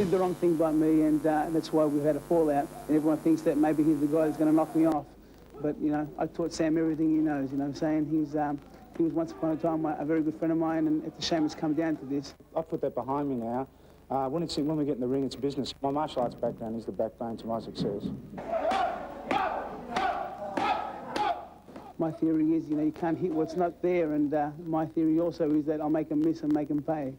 did the wrong thing by me, and that's why we've had a fallout. And everyone thinks that maybe he's the guy who's going to knock me off. But, you know, I taught Sam everything he knows, you know what I'm saying? He was once upon a time a very good friend of mine, and it's a shame it's come down to this. I've put that behind me now. When we get in the ring, it's business. My martial arts background is the backbone to my success. My theory is, you know, you can't hit what's not there, and my theory also is that I'll make them miss and make them pay.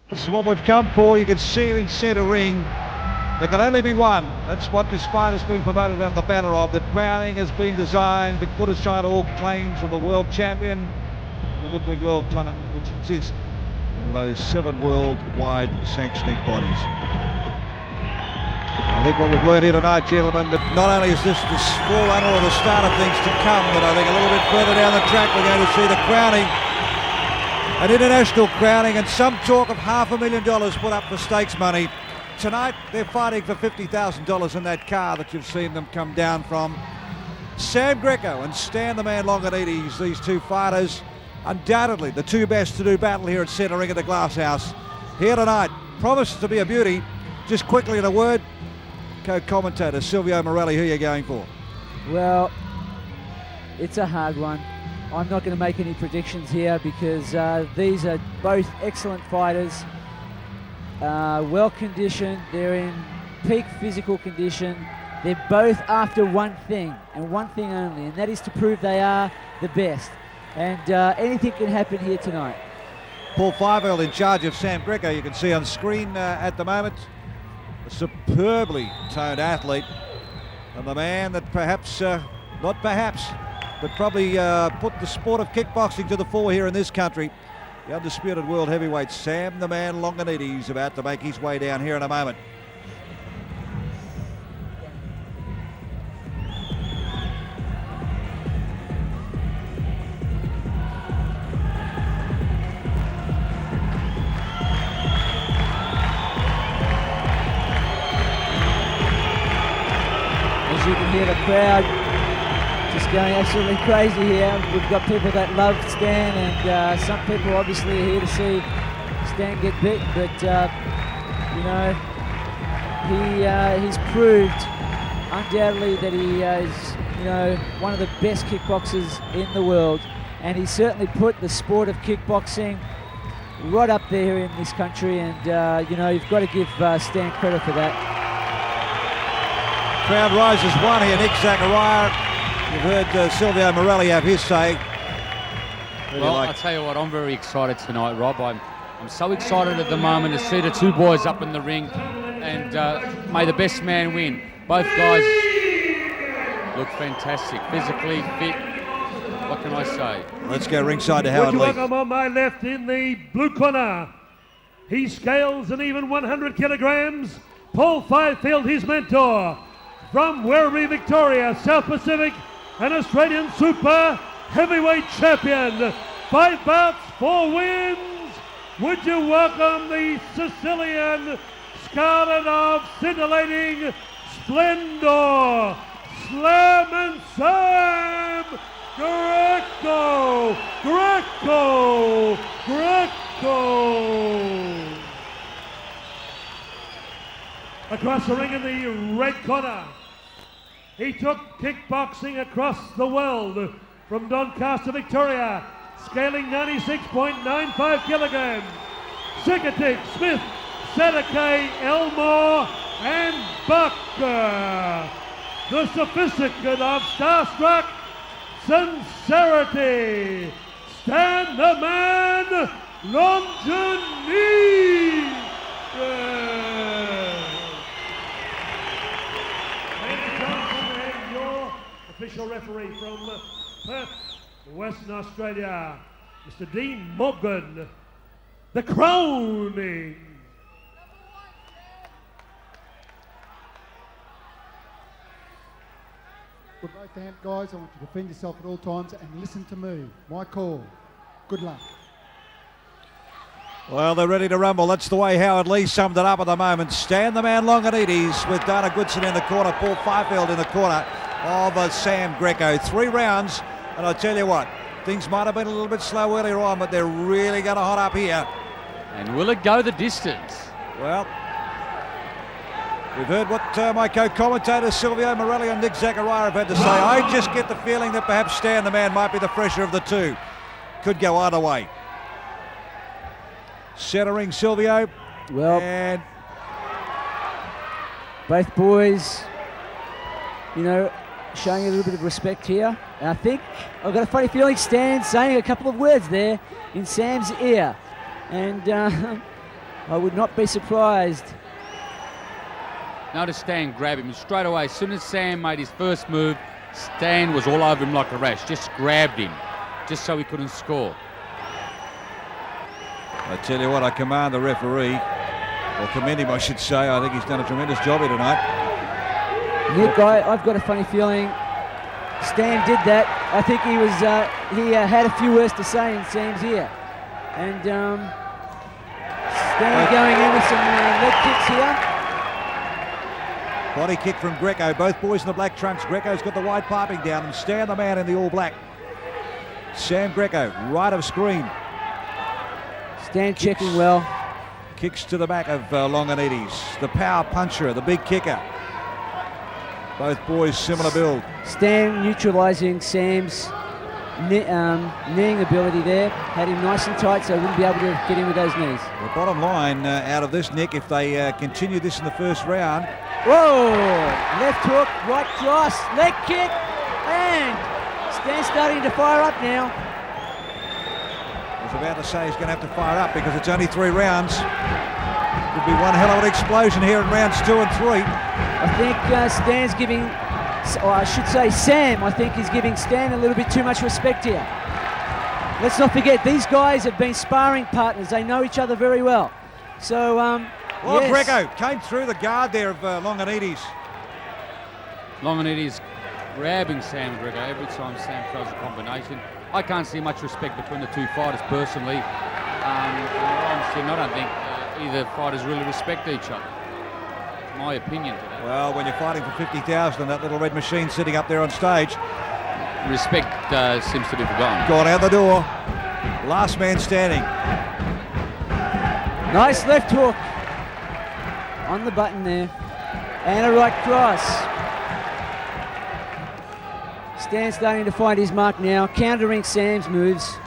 This is what we've come for. You can see in centre ring. There can only be one. That's what this fight has been promoted under the banner of. The crowning has been designed to put aside all claims of the world champion, the Olympic world tournament, which exists in those 7 worldwide sanctioning bodies. I think what we've learned here tonight, gentlemen, that not only is this the forerunner or the start of things to come, but I think a little bit further down the track we're going to see the crowning. An international crowning, and some talk of $500,000 put up for stakes money. Tonight they're fighting for $50,000 in that car that you've seen them come down from. Sam Greco and Stan the Man Longinidis, these two fighters, undoubtedly the two best to do battle here at centre ring at the Glass House. Here tonight, promises to be a beauty. Just quickly in a word, co-commentator Silvio Morelli, who are you going for? Well, it's a hard one. I'm not going to make any predictions here because these are both excellent fighters, well conditioned, they're in peak physical condition. They're both after one thing and one thing only, and that is to prove they are the best. And anything can happen here tonight. Paul Fivehill in charge of Sam Greco, you can see on screen at the moment. A superbly toned athlete, and the man that perhaps, not perhaps, but probably put the sport of kickboxing to the fore here in this country. The undisputed world heavyweight Sam the Man Longinidis about to make his way down here in a moment. As you can hear the crowd just going absolutely crazy here. We've got people that love Stan, and some people obviously are here to see Stan get beaten, but you know, he's proved undoubtedly that he is, you know, one of the best kickboxers in the world, and he certainly put the sport of kickboxing right up there in this country, and you know, you've got to give Stan credit for that. crowd rises one here. Nick Zachariah. You've heard Silvio Morelli have his say. Well, I'll tell you what, I'm very excited tonight, Rob. I'm so excited at the moment to see the two boys up in the ring, and may the best man win. Both guys look fantastic, physically fit. What can I say? Let's go ringside to Howard Lee. Welcome on my left in the blue corner. He scales an even 100 kilograms. Paul Fifield, his mentor. From Werribee, Victoria, South Pacific, an Australian super heavyweight champion. 5 bouts, 4 wins. Would you welcome the Sicilian scarlet of scintillating splendor, Slam and Sam Greco! Greco! Greco! Across the ring in the red corner, he took kickboxing across the world from Doncaster, Victoria, scaling 96.95 kilograms. Sikatik, Smith, Sadake, Elmore, and Buck. The sophisticate of starstruck sincerity. Stan the Man, Longinidis. And your official referee from Perth, Western Australia, Mr. Dean Morgan. The crowning. Good both hand, guys. I want you to defend yourself at all times and listen to me. My call. Good luck. Well, they're ready to rumble. That's the way Howard Lee summed it up at the moment. Stan the Man Longinidis with Dana Goodson in the corner, Paul Fifield in the corner of Sam Greco. 3 rounds, and I tell you what, things might have been a little bit slow earlier on, but they're really going to hot up here. And will it go the distance? Well, we've heard what my co-commentators Silvio Morelli and Nick Zachariah have had to say. I just get the feeling that perhaps Stan the Man might be the fresher of the two. Could go either way. Centering Silvio. Well, and both boys, you know, showing a little bit of respect here. And I think I've got a funny feeling Stan's saying a couple of words there in Sam's ear. And I would not be surprised. Notice Stan grab him straight away. As soon as Sam made his first move, Stan was all over him like a rash. Just grabbed him, just so he couldn't score. I tell you what, I command the referee, or commend him I should say. I think he's done a tremendous job here tonight. Nick, I've got a funny feeling Stan did that. I think he was he had a few words to say in Sam's ear. And Stan going in with some leg kicks here. Body kick from Greco. Both boys in the black trunks. Greco's got the white piping down, and Stan the Man in the all black. Sam Greco, right of screen. Stan checking well. Kicks to the back of Longinidis. The power puncher, the big kicker. Both boys similar build. Stan neutralising Sam's kneeing ability there. Had him nice and tight so he wouldn't be able to get in with those knees. The bottom line out of this, Nick, if they continue this in the first round. Whoa! Left hook, right cross, leg kick, and Stan's starting to fire up now. I was about to say he's going to have to fire up because it's only 3 rounds. Could be one hell of an explosion here in rounds 2 and 3. I think Stan's giving, or I should say Sam, I think he's giving Stan a little bit too much respect here. Let's not forget, these guys have been sparring partners. They know each other very well. So, well, yes. Greco came through the guard there of Longinidis. Longinidis grabbing Sam Greco every time Sam throws a combination. I can't see much respect between the two fighters personally. I don't think either fighters really respect each other. It's my opinion today. Well, when you're fighting for 50,000 and that little red machine sitting up there on stage. Respect seems to be forgotten. Gone out the door. Last man standing. Nice left hook on the button there. And a right cross. Stan's starting to find his mark now, countering Sam's moves.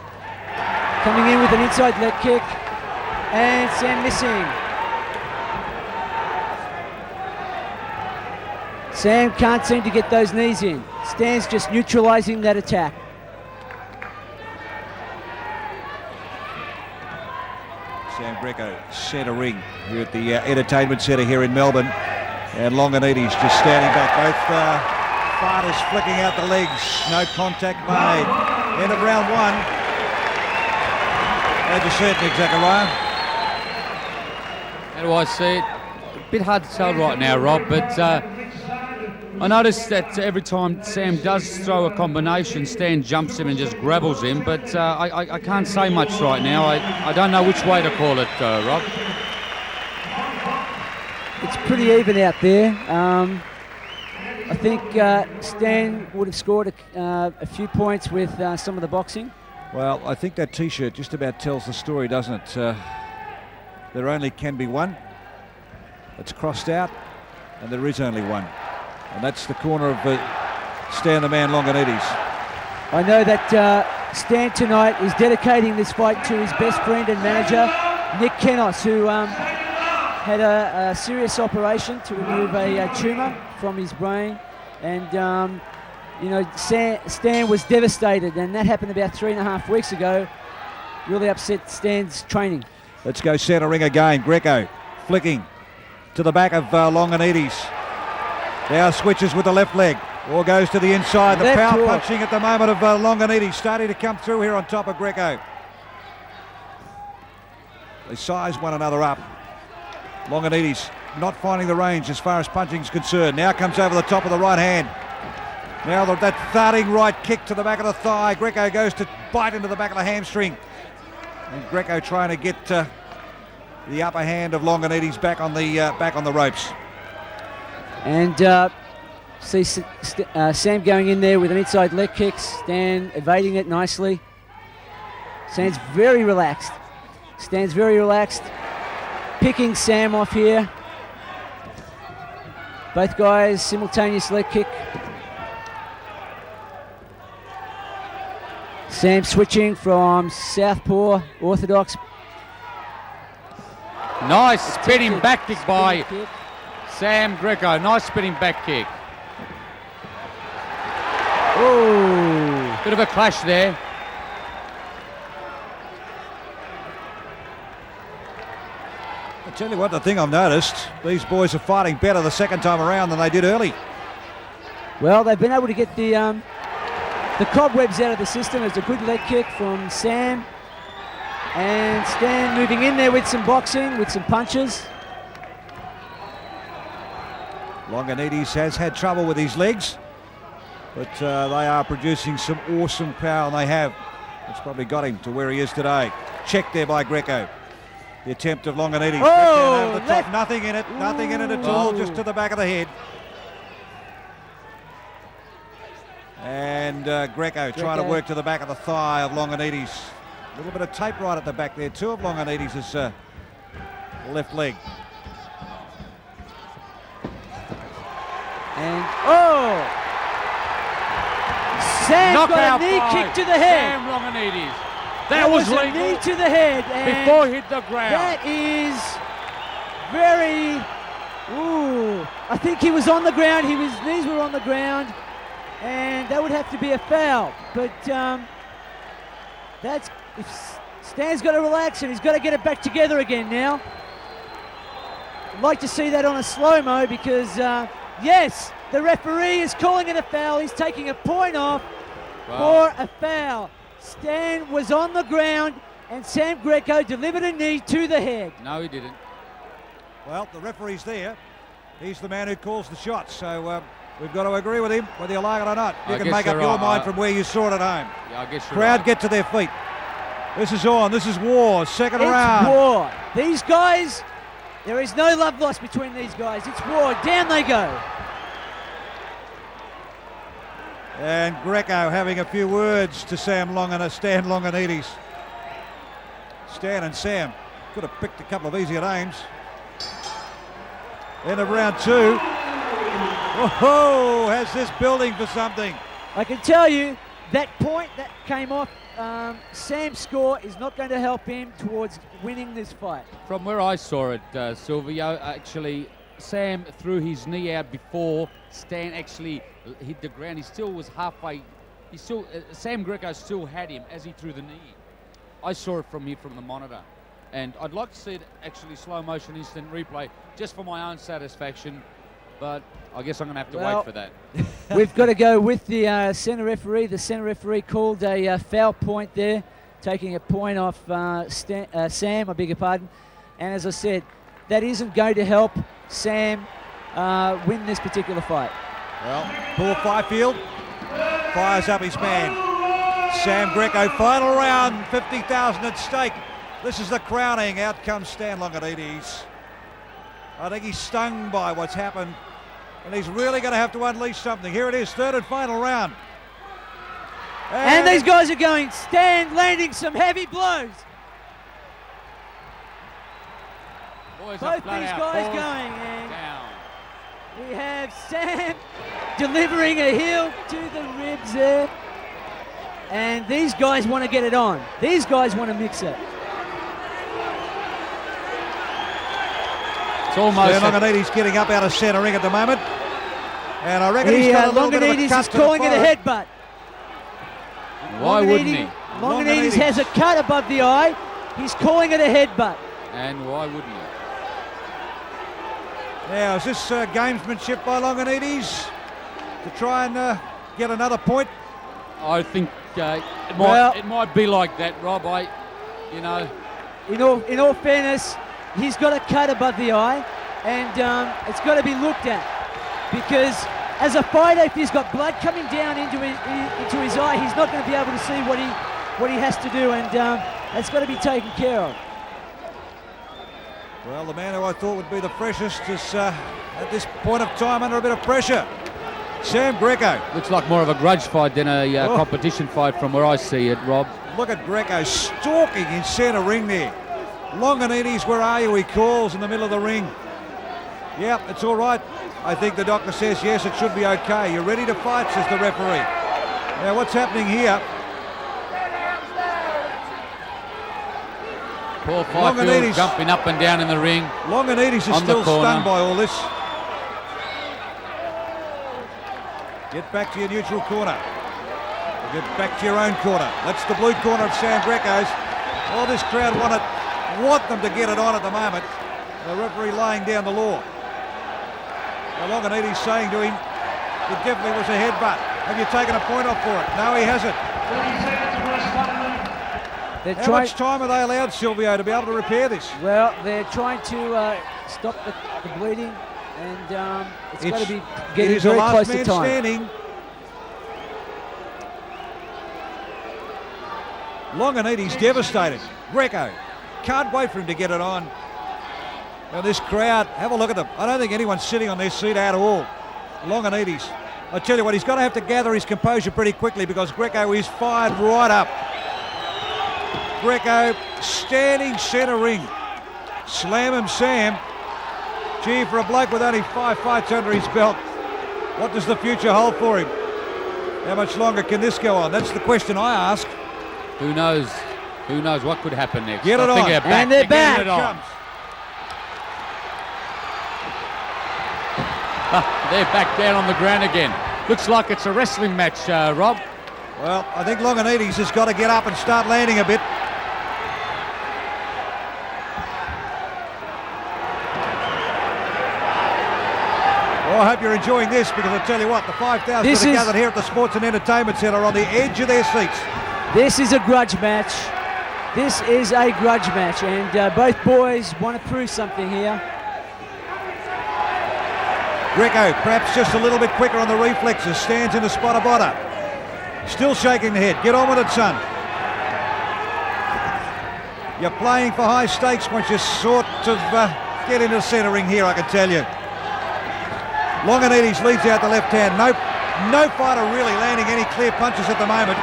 Coming in with an inside leg kick. And Sam missing. Sam can't seem to get those knees in. Stan's just neutralising that attack. Sam Greco, centre ring here at the Entertainment Centre here in Melbourne. And Longinidis just standing back. Both fighters flicking out the legs. No contact made. End of round one. How'd you see it, Nick Zachariah? How do I see it? A bit hard to tell right now, Rob, but I noticed that every time Sam does throw a combination, Stan jumps him and just grabbles him, but I can't say much right now. I don't know which way to call it, Rob. It's pretty even out there. I think Stan would have scored a few points with some of the boxing. Well, I think that T-shirt just about tells the story, doesn't it? There only can be one. It's crossed out, and there is only one. And that's the corner of Stan the Man Longinidis. I know that Stan tonight is dedicating this fight to his best friend and manager, Nick Kenos, who had a serious operation to remove a tumour from his brain. And, you know, Stan was devastated, and that happened about 3.5 weeks ago. Really upset Stan's training. Let's go centre ring again. Greco flicking to the back of Longinidis. Now switches with the left leg. Or goes to the inside. The power punching at the moment of Longinidis starting to come through here on top of Greco. They size one another up. Longinidis not finding the range as far as punching is concerned. Now comes over the top of the right hand. Now that thudding right kick to the back of the thigh. Greco goes to bite into the back of the hamstring. And Greco trying to get the upper hand of Longinidis back on the ropes. And see Sam going in there with an inside leg kick. Stan evading it nicely. Stan's very relaxed. Stan's very relaxed. Picking Sam off here. Both guys simultaneous leg kick. Sam switching from southpaw orthodox. Nice spinning back kick by Sam Greco. Nice spinning back kick. Oh, bit of a clash there. I tell you what, the thing I've noticed, these boys are fighting better the second time around than they did early. Well, they've been able to get the cobwebs out of the system. It's a good leg kick from Sam. And Stan moving in there with some boxing, with some punches. Longinidis has had trouble with his legs, but they are producing some awesome power, and they have. It's probably got him to where he is today. Checked there by Greco. The attempt of Longinidis. Oh, over the top. Nothing in it. Nothing in it at all. Just to the back of the head. And Greco trying to work to the back of the thigh of Longinidis. A little bit of tape right at the back there too of Longinidis' left leg. And Sam got a knee kick to the head. Sam Longinidis. That was a knee to the head. And before he hit the ground. That is very... Ooh. I think he was on the ground. His knees were on the ground. And that would have to be a foul. But that's... Stan's got to relax, and he's got to get it back together again now. I'd like to see that on a slow-mo because, yes, the referee is calling it a foul. He's taking a point off for a foul. Stan was on the ground, and Sam Greco delivered a knee to the head. No, he didn't. Well, the referee's there. He's the man who calls the shots, so we've got to agree with him, whether you like it or not. You can make up your mind from where you saw it at home. Yeah, I guess you're Crowd right. get to their feet. This is on. This is war. Second round. It's war. These guys, there is no love lost between these guys. It's war. Down they go. And Greco having a few words to Stan Longinidis. Stan and Sam could have picked a couple of easier names. End of round two. Oh, has this building for something? I can tell you that point that came off Sam's score is not going to help him towards winning this fight. From where I saw it, Silvio, actually, Sam threw his knee out before Stan actually hit the ground. He still was halfway. Sam Greco still had him as he threw the knee. I saw it from here from the monitor. And I'd like to see it actually slow motion instant replay just for my own satisfaction. But I guess I'm going to have to wait for that. We've got to go with the centre referee. The centre referee called a foul point there, taking a point off Sam, I beg your pardon. And as I said, that isn't going to help Sam win this particular fight. Well, Paul Fifield fires up his man. Sam Greco, final round, 50,000 at stake. This is the crowning. Out comes Stan Longinidis. I think he's stung by what's happened, and he's really going to have to unleash something. Here it is, third and final round. And these guys are going. Stan landing some heavy blows. Boys Both these guys going, and we have Sam delivering a heel to the ribs there. And these guys want to get it on. These guys want to mix it. It's almost. Longinidis getting up out of centre ring at the moment. And I reckon he's got a little bit of a cut is calling it a headbutt. Why wouldn't he? Longinidis has a cut above the eye. He's calling it a headbutt. And why wouldn't he? Now, is this gamesmanship by Longinidis to try and get another point? I think it might be like that, Rob. In all fairness, he's got a cut above the eye, and it's got to be looked at, because as a fighter, if he's got blood coming down into his eye, he's not going to be able to see what he has to do, and that's got to be taken care of. Well, the man who I thought would be the freshest is at this point of time under a bit of pressure. Sam Greco. Looks like more of a grudge fight than a competition fight from where I see it, Rob. Look at Greco stalking in centre ring there. Longinidis, where are you? He calls in the middle of the ring. Yep, it's all right. I think the doctor says yes, it should be okay. You're ready to fight, says the referee. Now, what's happening here? Paul Fifield jumping up and down in the ring. Longinidis is still stunned by all this. Get back to your neutral corner. Get back to your own corner. That's the blue corner of Sam Greco's. All this crowd want them to get it on at the moment. The referee laying down the law. Now Longinidis saying to him, it definitely was a headbutt. Have you taken a point off for it? No, he hasn't. How much time are they allowed, Silvio, to be able to repair this? Well, they're trying to stop the bleeding, and it's got to be getting very close to time. Standing. Longinidis devastated. Greco can't wait for him to get it on. Now this crowd, have a look at them. I don't think anyone's sitting on their seat at all. Longinidis, I tell you what, he's going to have to gather his composure pretty quickly, because Greco is fired right up. Greco standing centre ring. Slam him, Sam. Gee, for a bloke with only 5 fights under his belt, what does the future hold for him? How much longer can this go on? That's the question I ask. Who knows? Who knows what could happen next? Get it on. And they're back. They're back down on the ground again. Looks like it's a wrestling match, Rob. Well, I think Longinidis has got to get up and start landing a bit. Well, I hope you're enjoying this, because I tell you what, the 5,000 that are gathered here at the Sports and Entertainment Centre are on the edge of their seats. This is a grudge match. This is a grudge match, and both boys want to prove something here. Greco, perhaps just a little bit quicker on the reflexes, stands in the spot of honour. Still shaking the head. Get on with it, son. You're playing for high stakes once you sort of get into the centre ring here, I can tell you. Longinidis leads out the left hand. No fighter really landing any clear punches at the moment.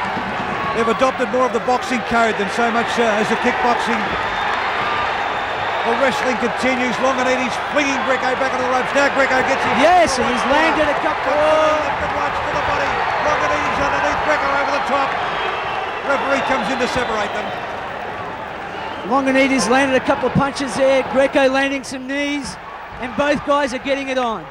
They've adopted more of the boxing code than so much as the kickboxing. The wrestling continues. Longinidis flinging Greco back on the ropes. Now Greco gets him. Yes, and he's landed a couple. Left and right to the body. Longinidis underneath, Greco over the top. Referee comes in to separate them. Longinidis landed a couple of punches there. Greco landing some knees. and both guys are getting it on.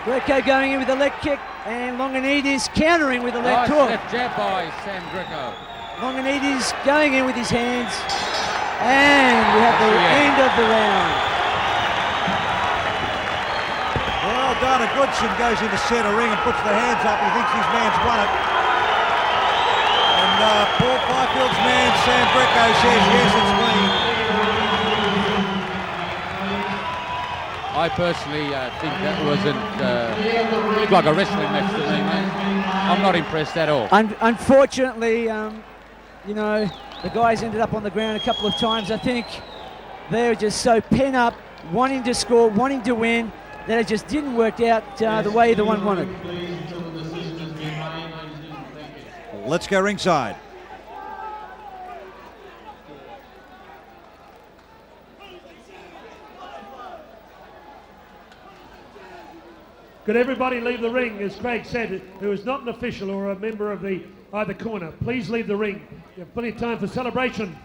Greco going in with a leg kick, and Longinidis countering with a leg hook. Left jab by Sam Greco. Longinidis going in with his hands, and we have the end of the round. Well done. Goodson goes into centre ring and puts the hands up. He thinks his man's won it. And Paul Fifield's man, Sam Greco, says, yes, it's me. I personally think that wasn't looked like a wrestling match to me, mate. I'm not impressed at all. Unfortunately, you know, the guys ended up on the ground a couple of times. I think they were just so pent up, wanting to score, wanting to win, that it just didn't work out the way the one wanted. Let's go ringside. Could everybody leave the ring, as Craig said, who is not an official or a member of the either corner? Please leave the ring. You have plenty of time for celebration.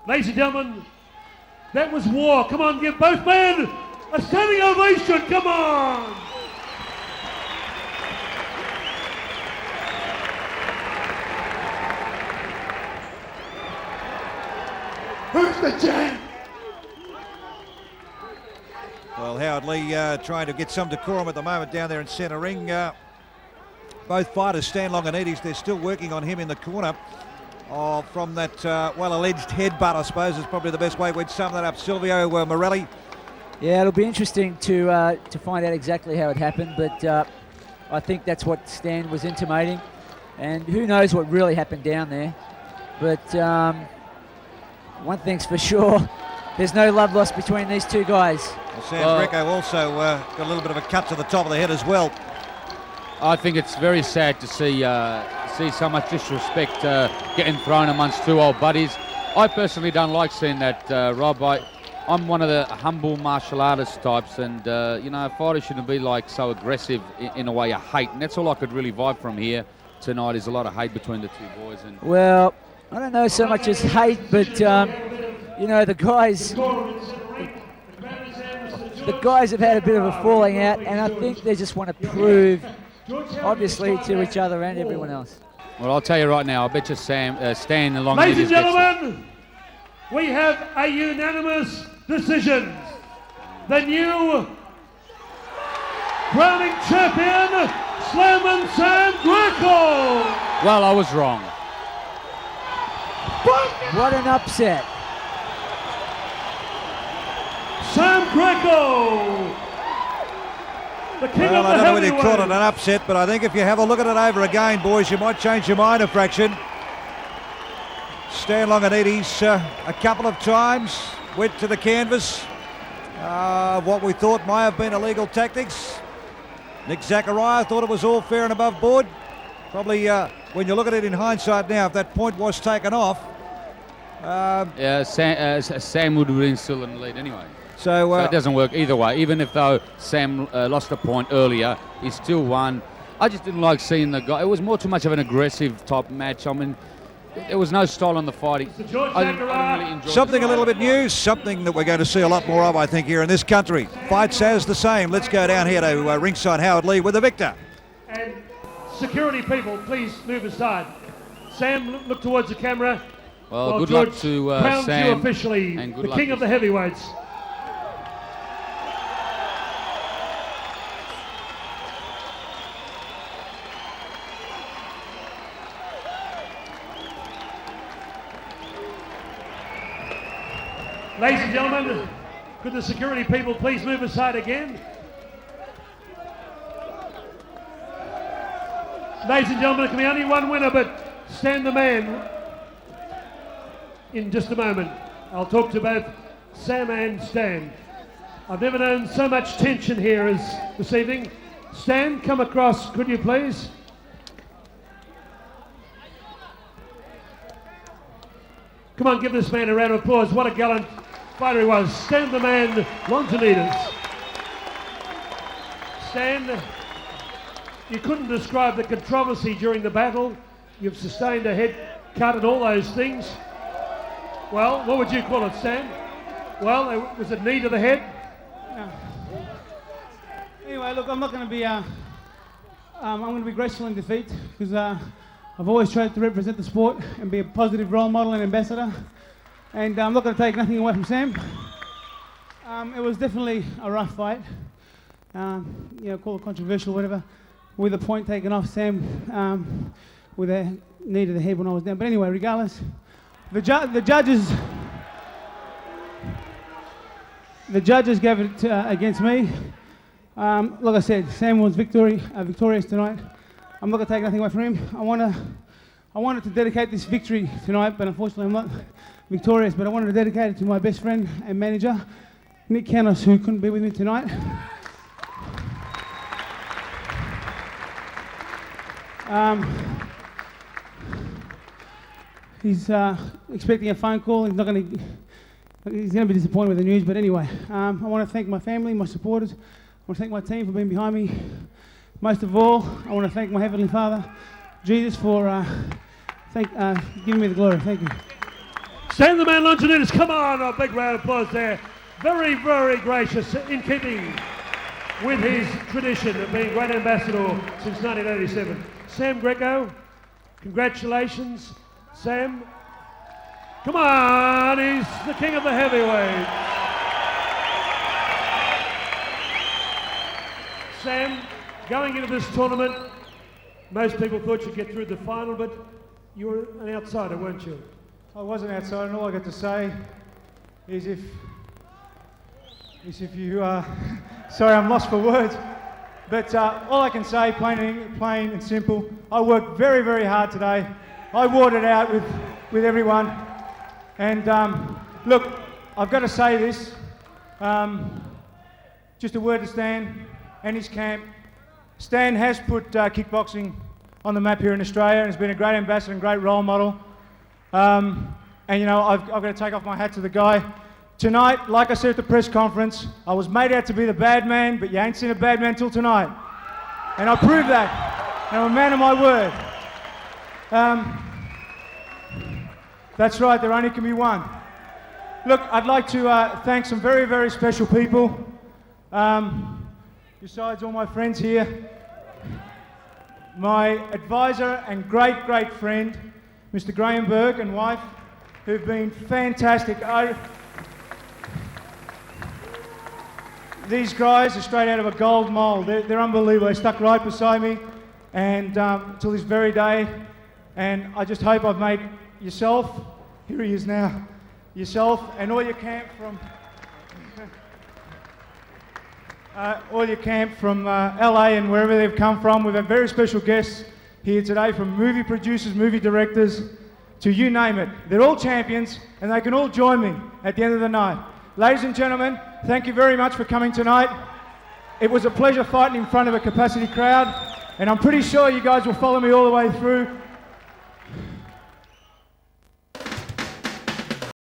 Ladies and gentlemen, that was war. Come on, give both men a standing ovation. Come on! Who's the champ? Well, Howard Lee trying to get some decorum at the moment down there in centre ring. Both fighters, Stan Longinidis, they're still working on him in the corner. From that well-alleged headbutt, I suppose, is probably the best way we'd sum that up. Silvio Morelli. Yeah, it'll be interesting to find out exactly how it happened, but I think that's what Stan was intimating. And who knows what really happened down there. But one thing's for sure, there's no love lost between these two guys. Well, Sam Greco also got a little bit of a cut to the top of the head as well. I think it's very sad to see so much disrespect getting thrown amongst two old buddies. I personally don't like seeing that, Rob. I'm one of the humble martial artist types, and you know, fighters shouldn't be like so aggressive in a way of hate, and that's all I could really vibe from here tonight is a lot of hate between the two boys. And well, I don't know so much as hate, but you know, the guys have had a bit of a falling out, and I think they just want to prove, obviously, to each other and everyone else. Well, I'll tell you right now, I bet you Stan along. Ladies and gentlemen, we have a unanimous decision. The new crowning champion, Slammin' Sam Greco. Well, I was wrong. What an upset. Sam Greco, the king of the I don't know whether you heavyweight. call it an upset, but I think if you have a look at it over again, boys, you might change your mind a fraction. Stan Longinidis a couple of times went to the canvas. What we thought might have been illegal tactics. Nick Zachariah thought it was all fair and above board. Probably when you look at it in hindsight now, if that point was taken off. Sam would have been still in the lead anyway. So it doesn't work either way. Even if though Sam lost a point earlier, he still won. I just didn't like seeing the guy. It was more too much of an aggressive type match. I mean, there was no style on the fighting. I didn't really enjoy something a little bit new, something that we're going to see a lot more of, I think, here in this country. Fights as the same. Let's go down here to ringside Howard Lee with the victor. And security people, please move aside. Sam, look towards the camera. Well, good George luck to crowns Sam. you officially and good the luck king of the heavyweights. Ladies and gentlemen, could the security people please move aside again? Ladies and gentlemen, there can be only one winner, but Stan the man. In just a moment, I'll talk to both Sam and Stan. I've never known so much tension here as this evening. Stan, come across, could you please? Come on, give this man a round of applause. What a gallant fighter he was. Stan the man, Longinidis. Stan, you couldn't describe the controversy during the battle. You've sustained a head cut and all those things. Well, what would you call it, Sam? Well, was it knee to the head? No. Anyway, look, I'm not going to be. I'm going to be graceful in defeat because I've always tried to represent the sport and be a positive role model and ambassador. And I'm not going to take nothing away from Sam. It was definitely a rough fight. Call it controversial, whatever. With a point taken off Sam with a knee to the head when I was down. But anyway, regardless, the judges gave it against me. Like I said, Sam was victorious tonight. I'm not going to take nothing away from him. I wanted to dedicate this victory tonight, but unfortunately I'm not victorious. But I wanted to dedicate it to my best friend and manager, Nick Canos, who couldn't be with me tonight. He's expecting a phone call. He's going to be disappointed with the news. But anyway, I want to thank my family, my supporters. I want to thank my team for being behind me. Most of all, I want to thank my Heavenly Father, Jesus, for giving me the glory. Thank you. Sam the Man Longinidis, come on, a big round of applause there. Very, very gracious, in keeping with his tradition of being great ambassador since 1987. Sam Greco, congratulations. Sam, come on, he's the king of the heavyweight. Sam, going into this tournament, most people thought you'd get through the final, but you were an outsider, weren't you? I was an outsider, and all I got to say is if you, sorry, I'm lost for words, but all I can say, plain and simple, I worked very, very hard today. I warred it out with everyone, and look, I've got to say this, just a word to Stan and his camp. Stan has put kickboxing on the map here in Australia and has been a great ambassador and great role model. And you know, I've got to take off my hat to the guy. Tonight, like I said at the press conference, I was made out to be the bad man, but you ain't seen a bad man till tonight. And I proved that. And I'm a man of my word. That's right, there only can be one. Look, I'd like to thank some very, very special people. Besides all my friends here, my advisor and great, great friend, Mr. Graham Burke and wife, who've been fantastic. These guys are straight out of a gold mould. They're unbelievable. They stuck right beside me, and till this very day. And I just hope I've made yourself, here he is now, yourself and all your camp from LA and wherever they've come from. We've had very special guests here today, from movie producers, movie directors, to you name it. They're all champions, and they can all join me at the end of the night. Ladies and gentlemen, thank you very much for coming tonight. It was a pleasure fighting in front of a capacity crowd, and I'm pretty sure you guys will follow me all the way through.